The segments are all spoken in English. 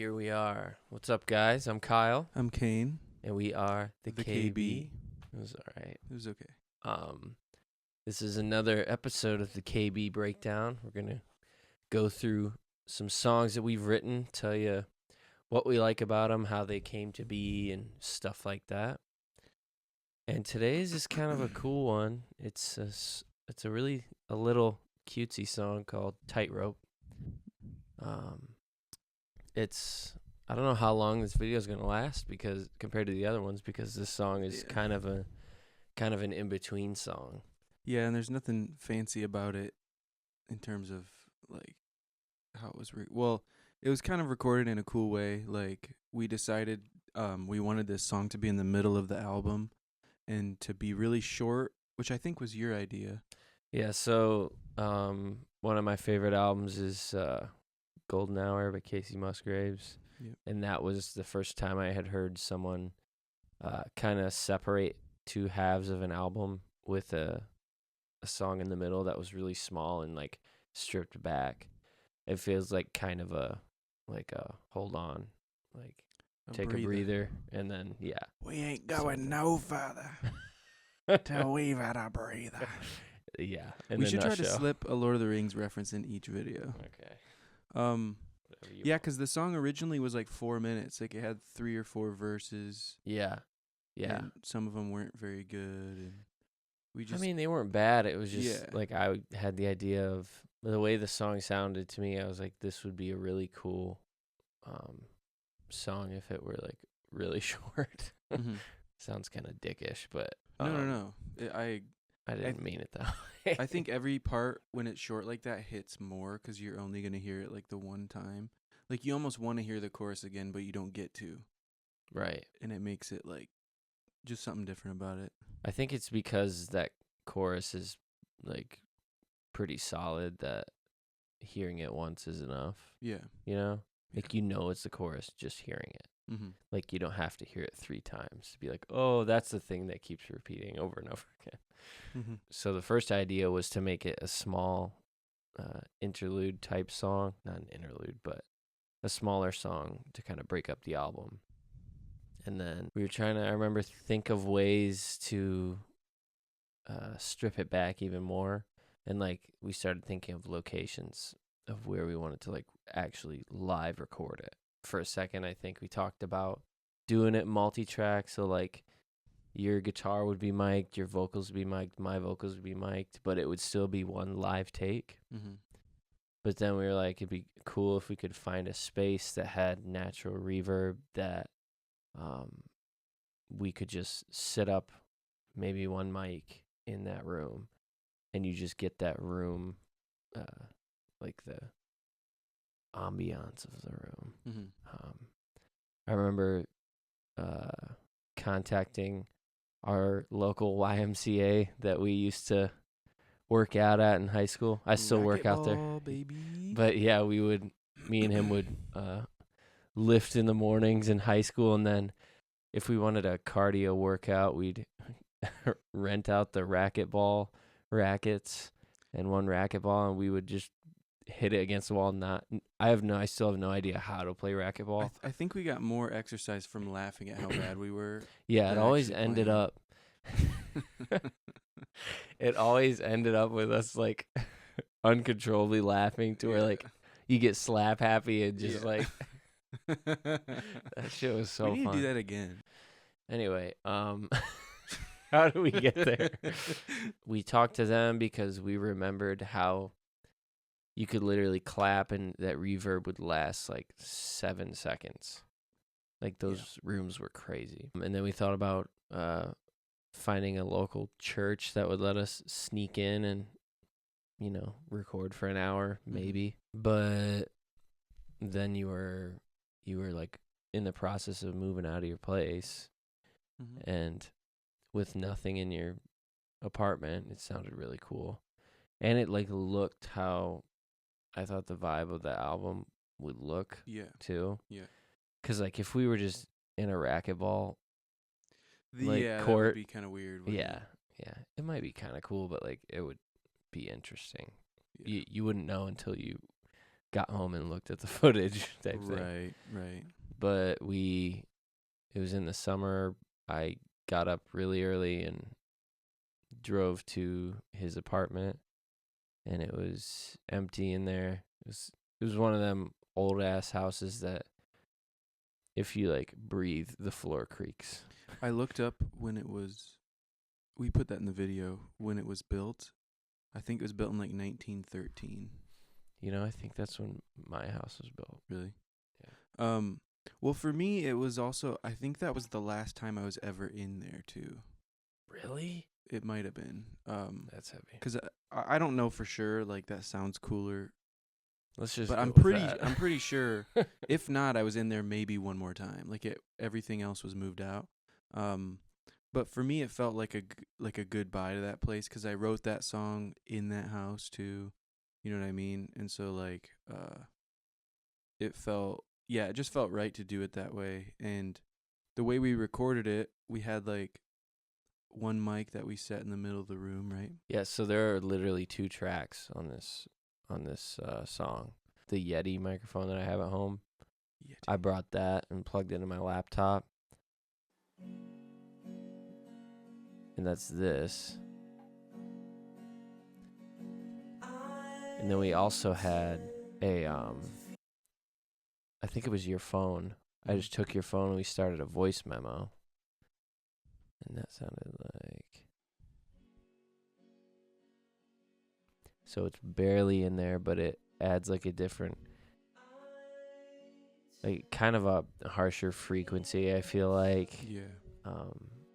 Here we are. What's up, guys? I'm Kyle, I'm Kane. and we are the KB. It was all right. It was okay. This is another episode of the KB Breakdown. We're gonna go through some songs that we've written, tell you what we like about them, how they came to be, and stuff like that. And today's is kind of a cool one. It's a little cutesy song called Tightrope. I don't know how long this video is gonna last because compared to the other ones, because this song is kind of an in between song. Yeah, and there's nothing fancy about it in terms of like how it was. It was kind of recorded in a cool way. Like we decided we wanted this song to be in the middle of the album and to be really short, which I think was your idea. Yeah. So one of my favorite albums is Golden Hour by Casey Musgraves. Yep. And that was the first time I had heard someone kind of separate two halves of an album with a song in the middle that was really small and like stripped back. It feels like kind of a hold on, like take a breather, and then we ain't going no further till we've had a breather. Yeah, we should try to slip a Lord of the Rings reference in each video. Okay. Yeah, because the song originally was like 4 minutes. Like it had 3 or 4 verses. Yeah. And some of them weren't very good. And I mean, they weren't bad. It was just like I had the idea of the way the song sounded to me. I was like, this would be a really cool song if it were like really short. Mm-hmm. Sounds kind of dickish, but no. I didn't mean it that way. I think every part when it's short like that hits more because you're only going to hear it like the one time. Like you almost want to hear the chorus again, but you don't get to. Right. And it makes it like just something different about it. I think it's because that chorus is like pretty solid that hearing it once is enough. Yeah. You know? Like it's the chorus just hearing it. Mm-hmm. Like you don't have to hear it 3 times to be like, oh, that's the thing that keeps repeating over and over again. Mm-hmm. So the first idea was to make it a small interlude type song, not an interlude, but a smaller song to kind of break up the album. And then we were trying to, I remember, think of ways to strip it back even more. And like we started thinking of locations of where we wanted to like actually live record it. For a second, I think we talked about doing it multi-track. So like your guitar would be mic'd, your vocals would be mic'd, my vocals would be mic'd, but it would still be one live take. Mm-hmm. But then we were like, it'd be cool if we could find a space that had natural reverb that we could just set up maybe one mic in that room and you just get that room, like the ambiance of the room. Mm-hmm. I remember contacting our local YMCA that we used to work out at in high school. I still work out there, baby. But yeah, me and him would lift in the mornings in high school, and then if we wanted a cardio workout, we'd rent out the racquetball rackets and one racquetball, and we would just hit it against the wall. I still have no idea how to play racquetball. I think we got more exercise from laughing at how bad we were. Yeah, it always ended up. It always ended up with us like uncontrollably laughing to where like you get slap happy and just like that shit was so fun. We need to do that again. Anyway, how do we get there? We talked to them because we remembered how you could literally clap and that reverb would last like 7 seconds. Like those rooms were crazy. And then we thought about finding a local church that would let us sneak in and, record for an hour maybe. But then you were like in the process of moving out of your place. Mm-hmm. And with nothing in your apartment, it sounded really cool. And it like looked how I thought the vibe of the album would look too. Yeah. Because like if we were just in a racquetball court, that would be kind of weird. Yeah. It might be kind of cool, but like it would be interesting. Yeah. You wouldn't know until you got home and looked at the footage type thing. Right. But it was in the summer. I got up really early and drove to his apartment, and it was empty in there. It was one of them old ass houses that if you like breathe, the floor creaks. I looked up when it was. We put that in the video when it was built. I think it was built in like 1913. You know, I think that's when my house was built. Really? Yeah. Well, for me, it was also. I think that was the last time I was ever in there too. Really? It might have been. That's heavy. Because I don't know for sure. Like that sounds cooler. Let's just. But go I'm with pretty. that. I'm pretty sure. If not, I was in there maybe one more time. Like everything else was moved out. But for me, it felt like a goodbye to that place because I wrote that song in that house too. You know what I mean? And so like, it just felt right to do it that way. And the way we recorded it, we had like one mic that we set in the middle of the room, right? Yeah. So there are literally 2 tracks on this song. The Yeti microphone that I have at home. Yeah. I brought that and plugged it into my laptop. And that's this. And then we also had a I think it was your phone. I just took your phone and we started a voice memo. And that sounded like, so it's barely in there, but it adds like a different, like kind of a harsher frequency, I feel like. Yeah.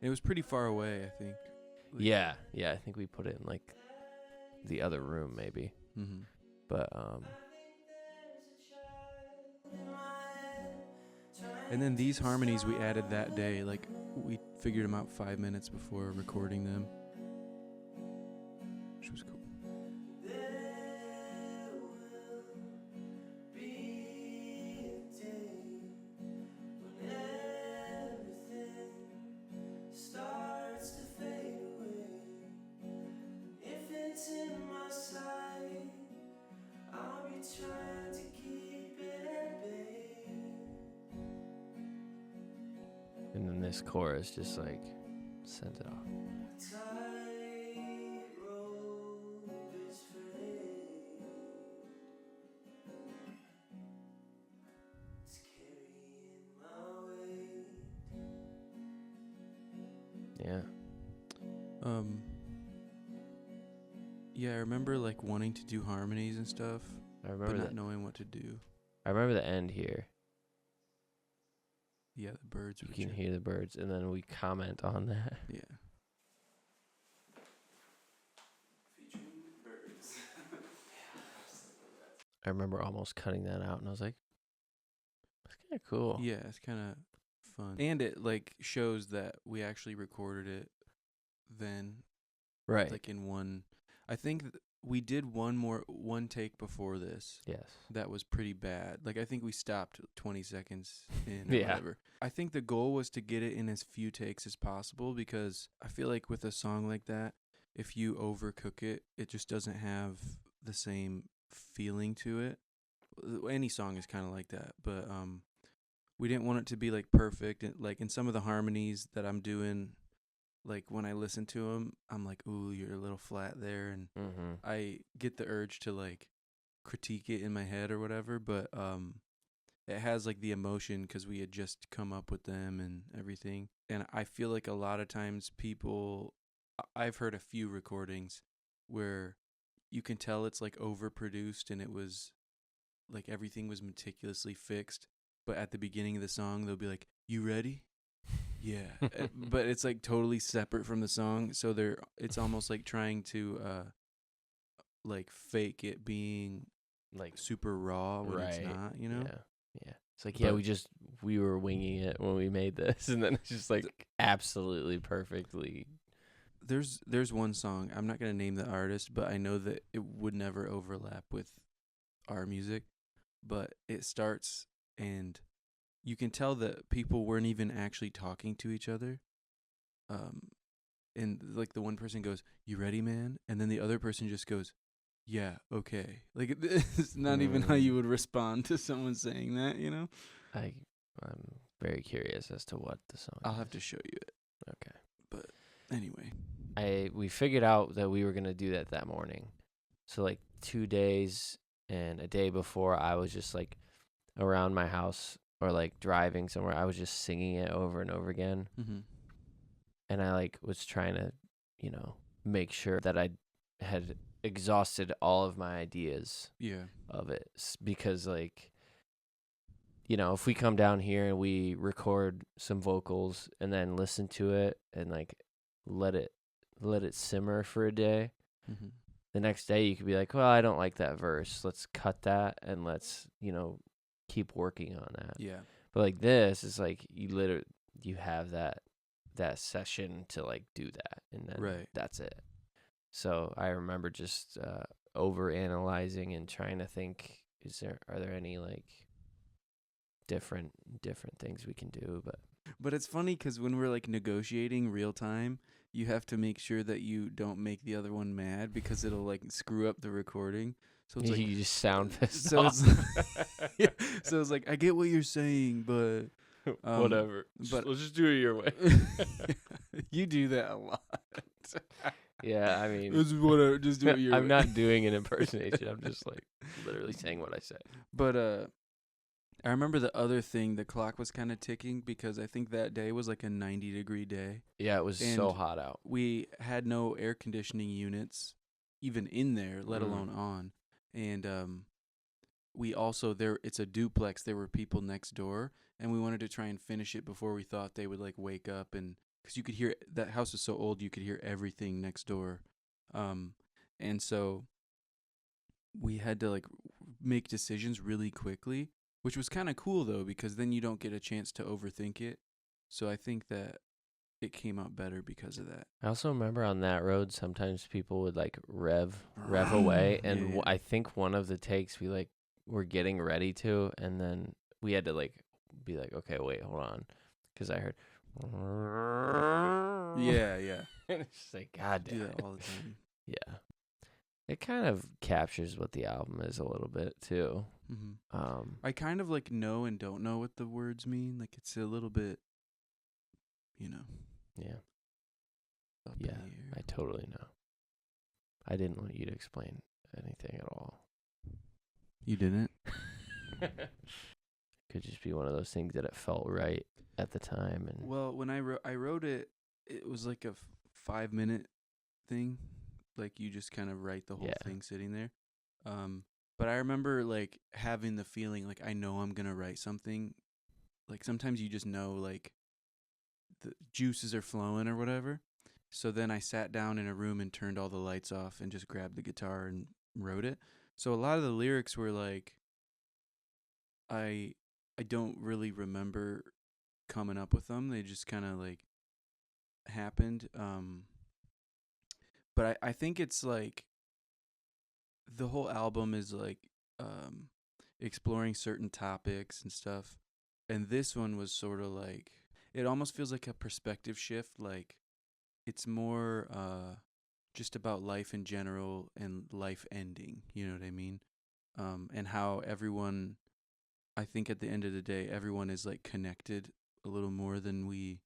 It was pretty far away, I think. Like, Yeah, I think we put it in like the other room maybe. Mm-hmm. But And then these harmonies we added that day. Like we figured them out 5 minutes before recording them, which was cool. and then this chorus just like sent it off. Yeah. Yeah, I remember like wanting to do harmonies and stuff, I but remember not knowing what to do. I remember the end here. Yeah, the birds. You were can chirping. hear the birds, and then we comment on that. Yeah. Featuring birds. I remember almost cutting that out, and I was like, "That's kind of cool." Yeah, it's kind of fun, and it like shows that we actually recorded it then, Right. like in one. I think we did one take before this. Yes. That was pretty bad. Like I think we stopped 20 seconds in or Yeah. whatever. I think the goal was to get it in as few takes as possible because I feel like with a song like that, if you overcook it, it just doesn't have the same feeling to it. Any song is kind of like that, but we didn't want it to be like perfect. And like in some of the harmonies that I'm doing, like when I listen to them, I'm like, ooh, you're a little flat there, and Mm-hmm. I get the urge to like critique it in my head or whatever, but it has like the emotion because we had just come up with them and everything. And I feel like a lot of times I've heard a few recordings where you can tell it's like overproduced and it was like everything was meticulously fixed, but at the beginning of the song they'll be like, "You ready?" Yeah. But it's like totally separate from the song, so it's almost like trying to like fake it being Like super raw when it's right. not, you know? Yeah. It's like But- we were winging it when we made this, and then it's just like absolutely perfectly. There's one song, I'm not going to name the artist, but I know that it would never overlap with our music, but it starts and you can tell that people weren't even actually talking to each other. And like the one person goes, "You ready, man?" And then the other person just goes, yeah, okay. Like it's not even how you would respond to someone saying that, you know? I'm very curious as to what the song I'll is. have to show you it. Okay. But anyway. We figured out that we were gonna do that morning. So like 2 days and a day before, I was just like around my house or like driving somewhere. I was just singing it over and over again, Mhm. and I like was trying to, make sure that I had exhausted all of my ideas Yeah. of it because like if we come down here and we record some vocals and then listen to it and like let it simmer for a day, Mhm. the next day you could be like, well, I don't like that verse, let's cut that and let's keep working on that. Yeah. But like this is like you have that session to like do that, and then Right. that's it. So I remember just over analyzing and trying to think, are there any like different things we can do? But it's funny because when we're like negotiating real time, you have to make sure that you don't make the other one mad because it'll like screw up the recording. So it's like you just sound pissed so off. yeah, so it's like I get what you're saying, but whatever. But Let's just do it your way. you do that a lot. Yeah, I mean, It's whatever. Just do it your way. I'm not doing an impersonation. I'm just like literally saying what I say. But I remember the other thing. The clock was kind of ticking because I think that day was like a 90-degree day. Yeah, it was so And hot out. We had no air conditioning units even in there, let alone on. And we also it's a duplex. There were people next door, and we wanted to try and finish it before we thought they would like wake up, and because you could hear that house is so old, you could hear everything next door. And so we had to like make decisions really quickly, which was kind of cool though, because then you don't get a chance to overthink it. So I think that it came out better because of that. I also remember on that road, sometimes people would like rev away, and Yeah. I think one of the takes we like were getting ready to, and then we had to like be like, okay, wait, hold on, because I heard. Yeah, yeah. And it's just like, God Do damn that it. all the time. Yeah, it kind of captures what the album is a little bit too. Mm-hmm. I kind of like know and don't know what the words mean. Like it's a little bit, Yeah. up Yeah, in the air. I totally know. I didn't want you to explain anything at all. You didn't? Could just be one of those things that it felt right at the time. And Well, when I wrote it, it was like a 5-minute thing. Like you just kind of write the whole thing sitting there. But I remember like having the feeling like I know I'm gonna write something. Like sometimes you just know like the juices are flowing or whatever. So then I sat down in a room and turned all the lights off and just grabbed the guitar and wrote it. So a lot of the lyrics were like I don't really remember coming up with them. They just kind of like happened. But I think it's like the whole album is like exploring certain topics and stuff. And this one was sort of like it almost feels like a perspective shift. Like it's more just about life in general and life ending. You know what I mean? And how everyone, I think at the end of the day, everyone is like connected a little more than we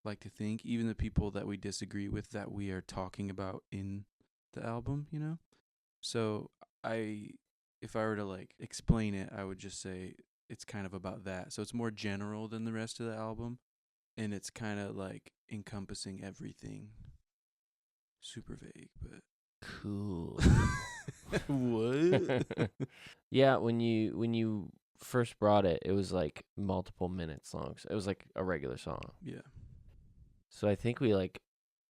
like to think. Even the people that we disagree with that we are talking about in the album, So if I were to like explain it, I would just say it's kind of about that. So it's more general than the rest of the album, and it's kind of like encompassing everything. Super vague, but cool. what? Yeah, when you first brought it, it was like multiple minutes long. So it was like a regular song. Yeah. So I think we like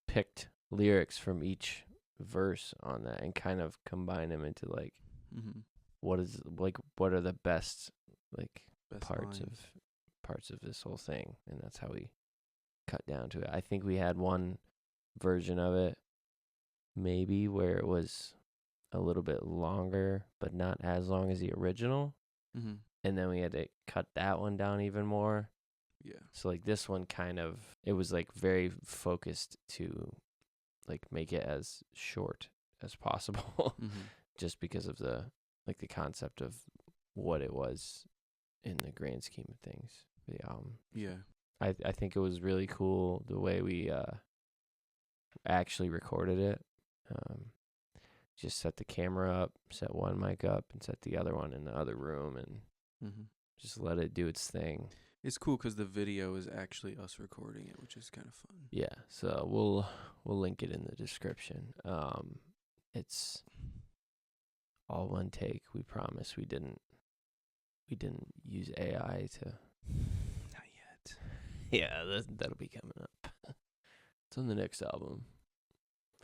picked lyrics from each verse on that and kind of combined them into like what are the best like parts of this whole thing, and that's how we cut down to it. I think we had one version of it maybe where it was a little bit longer but not as long as the original, and then we had to cut that one down even more. Yeah. So like this one kind of, it was like very focused to like make it as short as possible. just because of the concept of what it was in the grand scheme of things for the album. Yeah. I think it was really cool the way we actually recorded it. Just set the camera up, set one mic up, and set the other one in the other room, and just let it do its thing. It's cool because the video is actually us recording it, which is kind of fun. Yeah, so we'll link it in the description. It's all one take. We promise. We didn't use AI to. Not yet. Yeah, that'll be coming up. It's on the next album.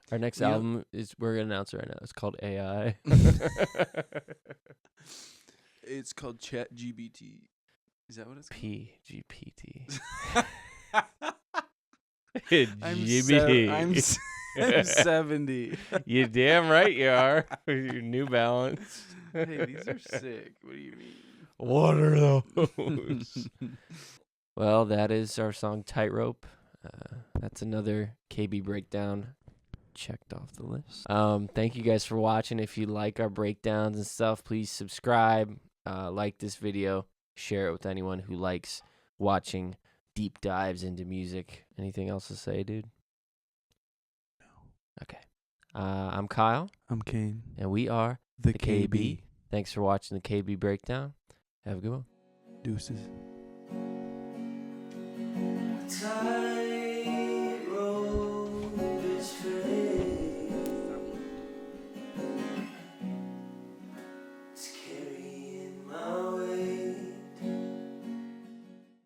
Our next album is, we're gonna announce it right now. It's called AI. It's called ChatGPT. Is that what it's called? PGPT. I'm 70. You damn right you are. With your New Balance. Hey, these are sick. What do you mean? What are those? Well, that is our song Tightrope. That's another KB breakdown checked off the list. Thank you guys for watching. If you like our breakdowns and stuff, please subscribe, like this video, share it with anyone who likes watching deep dives into music. Anything else to say, dude? No. Okay. I'm Kyle. I'm Kane. And we are The KB. Thanks for watching the KB breakdown. Have a good one. Deuces. Time.